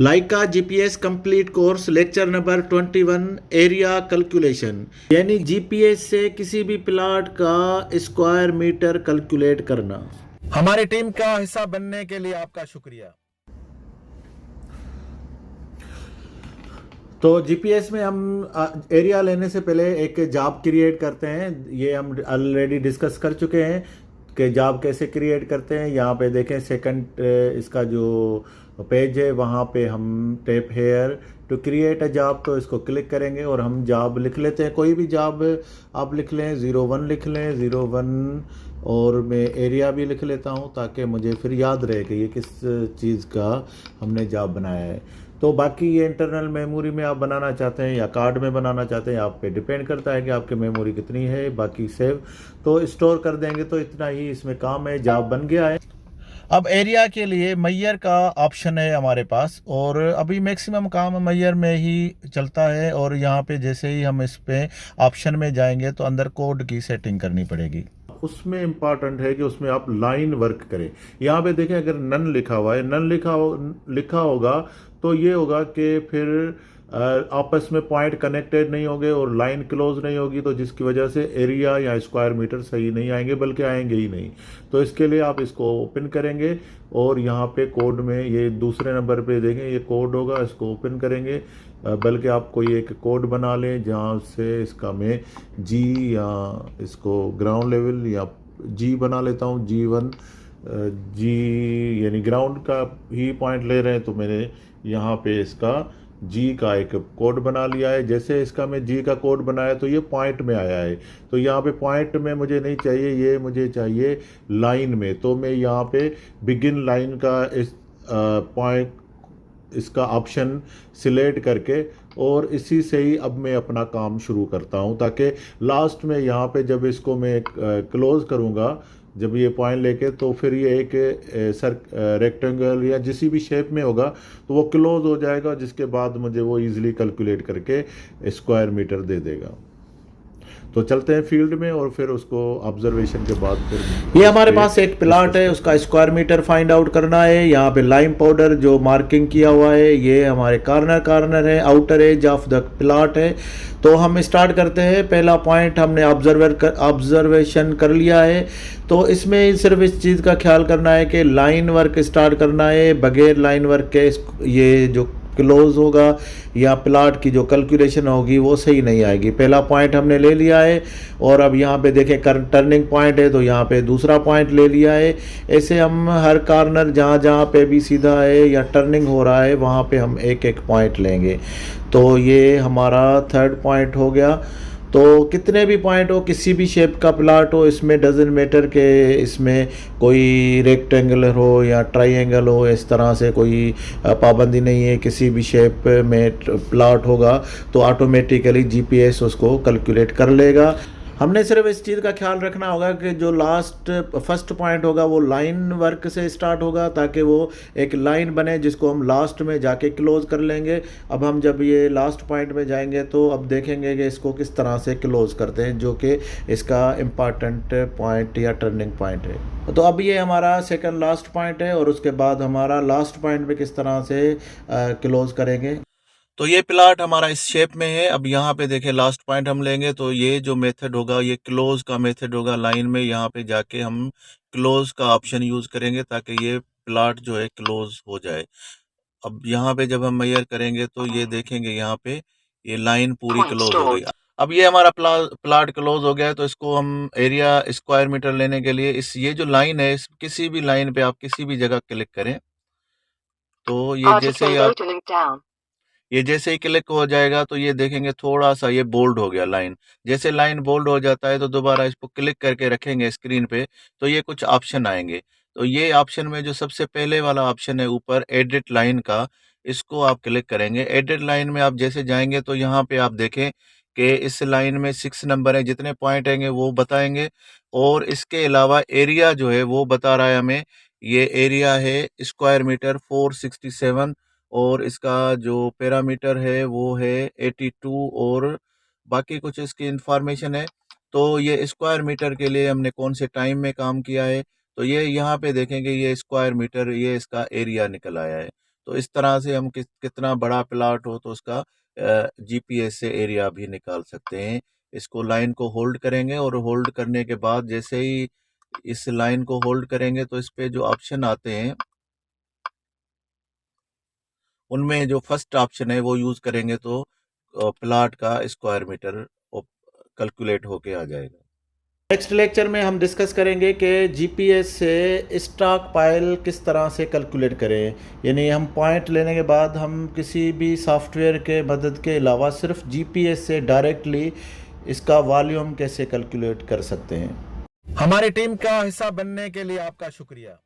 लाइका GPS complete course lecture number 21 area calculation यानी GPS से किसी भी प्लॉट का स्क्वायर मीटर कैलकुलेट करना। हमारी टीम का हिस्सा बनने के लिए आपका शुक्रिया। तो जीपीएस में हम एरिया लेने से पहले एक जॉब क्रिएट करते हैं। ये हम ऑलरेडी डिस्कस कर चुके हैं कि जॉब कैसे क्रिएट करते हैं। यहाँ पे देखें सेकंड इसका जो पेज है वहाँ पे हम tap here to create a job, तो इसको क्लिक करेंगे और हम जॉब लिख लेते हैं। कोई भी जॉब आप लिख लें, 01 लिख लें, 01, और मैं एरिया भी लिख लेता हूँ ताकि मुझे फिर याद रहे कि ये किस चीज़ का हमने जॉब बनाया है। तो बाकी ये इंटरनल मेमोरी में आप बनाना चाहते हैं या कार्ड में बनाना चाहते हैं, आप पे डिपेंड करता है कि आपकी मेमोरी कितनी है। बाकी सेव तो स्टोर कर देंगे, तो इतना ही इसमें काम है, जॉब बन गया है। अब एरिया के लिए मैयर का ऑप्शन है हमारे पास, और अभी मैक्सिमम काम मैयर में ही चलता है। और यहाँ पे जैसे ही हम इस पे ऑप्शन में जाएंगे तो अंदर कोड की सेटिंग करनी पड़ेगी। उसमें इम्पॉर्टेंट है कि उसमें आप लाइन वर्क करें। यहाँ पे देखें, अगर नन लिखा हुआ है, नन लिखा होगा तो ये होगा कि फिर आपस में पॉइंट कनेक्टेड नहीं होंगे और लाइन क्लोज नहीं होगी, तो जिसकी वजह से एरिया या स्क्वायर मीटर सही नहीं आएंगे, बल्कि आएंगे ही नहीं। तो इसके लिए आप इसको ओपन करेंगे और यहाँ पे कोड में ये दूसरे नंबर पे देखें, ये कोड होगा, इसको ओपन करेंगे। बल्कि आप कोई एक कोड बना लें जहाँ से इसका मैं जी या इसको ग्राउंड लेवल या जी बना लेता हूँ, G1, जी यानी ग्राउंड का ही पॉइंट ले रहे हैं, तो मैंने यहाँ पे इसका जी का एक कोड बना लिया है। जैसे इसका मैं जी का कोड बनाया तो ये पॉइंट में आया है। तो यहाँ पे पॉइंट में मुझे नहीं चाहिए, ये मुझे चाहिए लाइन में। तो मैं यहाँ पे बिगिन लाइन का इस पॉइंट इसका ऑप्शन सिलेक्ट करके और इसी से ही अब मैं अपना काम शुरू करता हूँ, ताकि लास्ट में यहाँ पे जब इसको मैं क्लोज करूँगा, जब ये पॉइंट लेके, तो फिर ये एक रेक्टेंगल या जिस भी शेप में होगा तो वो क्लोज हो जाएगा, जिसके बाद मुझे वो इजीली कैलकुलेट करके स्क्वायर मीटर दे देगा। तो चलते हैं फील्ड में और फिर उसको ऑब्जर्वेशन के बाद फिर ये हमारे पास एक प्लॉट है, उसका स्क्वायर मीटर फाइंड आउट करना है। यहाँ पे लाइम पाउडर जो मार्किंग किया हुआ है ये हमारे कॉर्नर है, outer as of the plot है। तो हम स्टार्ट करते हैं। पहला पॉइंट हमने ऑब्जर्वेशन कर लिया है। तो इसमें सिर्फ इस चीज़ का ख्याल करना है कि लाइन वर्क स्टार्ट करना है, बगैर लाइन वर्क के ये जो क्लोज होगा या प्लॉट की जो कैलकुलेशन होगी वो सही नहीं आएगी। पहला पॉइंट हमने ले लिया है और अब यहाँ पे देखें टर्निंग पॉइंट है, तो यहाँ पे दूसरा पॉइंट ले लिया है। ऐसे हम हर कॉर्नर जहाँ जहाँ पे भी सीधा है या टर्निंग हो रहा है वहाँ पे हम एक एक पॉइंट लेंगे। तो ये हमारा थर्ड पॉइंट हो गया। तो कितने भी पॉइंट हो, किसी भी शेप का प्लॉट हो, इसमें डजन मैटर के इसमें कोई रेक्टेंगुलर हो या ट्राइंगल हो, इस तरह से कोई पाबंदी नहीं है। किसी भी शेप में प्लॉट होगा तो ऑटोमेटिकली जीपीएस उसको कैलकुलेट कर लेगा। हमने सिर्फ इस चीज़ का ख्याल रखना होगा कि जो फर्स्ट पॉइंट होगा वो लाइन वर्क से स्टार्ट होगा, ताकि वो एक लाइन बने जिसको हम लास्ट में जाके क्लोज कर लेंगे। अब हम जब ये लास्ट पॉइंट में जाएंगे तो अब देखेंगे कि इसको किस तरह से क्लोज करते हैं, जो कि इसका इम्पॉर्टेंट पॉइंट या टर्निंग पॉइंट है। तो अब ये हमारा सेकंड लास्ट पॉइंट है और उसके बाद हमारा लास्ट पॉइंट पे किस तरह से क्लोज करेंगे। तो ये प्लॉट हमारा इस शेप में है। अब यहाँ पे देखें लास्ट पॉइंट हम लेंगे, तो ये जो मेथड होगा ये क्लोज का मेथड होगा। लाइन में यहाँ पे जाके हम क्लोज का ऑप्शन यूज करेंगे ताकि ये प्लॉट जो है क्लोज हो जाए। अब यहाँ पे जब हम मेजर करेंगे तो ये देखेंगे यहाँ पे ये लाइन पूरी क्लोज हो गई। अब ये हमारा प्लॉट क्लोज हो गया है। तो इसको हम एरिया स्क्वायर मीटर लेने के लिए ये जो लाइन है, इस किसी भी लाइन पे आप किसी भी जगह क्लिक करें, तो ये जैसे ही क्लिक हो जाएगा तो ये देखेंगे थोड़ा सा ये बोल्ड हो गया लाइन। जैसे लाइन बोल्ड हो जाता है तो दोबारा इसको क्लिक करके रखेंगे स्क्रीन पे, तो ये कुछ ऑप्शन आएंगे। तो ये ऑप्शन में जो सबसे पहले वाला ऑप्शन है ऊपर एडिट लाइन का, इसको आप क्लिक करेंगे। एडिट लाइन में आप जैसे जाएंगे तो यहाँ पे आप देखें कि इस लाइन में 6 नंबर है, जितने पॉइंट आएंगे वो बताएंगे। और इसके अलावा एरिया जो है वो बता रहा है हमें, ये एरिया है स्क्वायर मीटर 467, और इसका जो पैरामीटर है वो है 82, और बाकी कुछ इसकी इंफॉर्मेशन है। तो ये स्क्वायर मीटर के लिए हमने कौन से टाइम में काम किया है, तो ये यहाँ पे देखेंगे ये स्क्वायर मीटर, ये इसका एरिया निकल आया है। तो इस तरह से हम कितना बड़ा प्लाट हो तो उसका जीपीएस से एरिया भी निकाल सकते हैं। इसको लाइन को होल्ड करेंगे और होल्ड करने के बाद जैसे ही इस लाइन को होल्ड करेंगे तो इस पे जो ऑप्शन आते हैं उनमें जो फर्स्ट ऑप्शन है वो यूज करेंगे तो प्लाट का स्क्वायर मीटर कैलकुलेट होके आ जाएगा। नेक्स्ट लेक्चर में हम डिस्कस करेंगे कि जीपीएस से स्टॉक पाइल किस तरह से कैलकुलेट करें, यानी हम पॉइंट लेने के बाद हम किसी भी सॉफ्टवेयर के मदद के अलावा सिर्फ जीपीएस से डायरेक्टली इसका वॉल्यूम कैसे कैलकुलेट कर सकते हैं। हमारी टीम का हिस्सा बनने के लिए आपका शुक्रिया।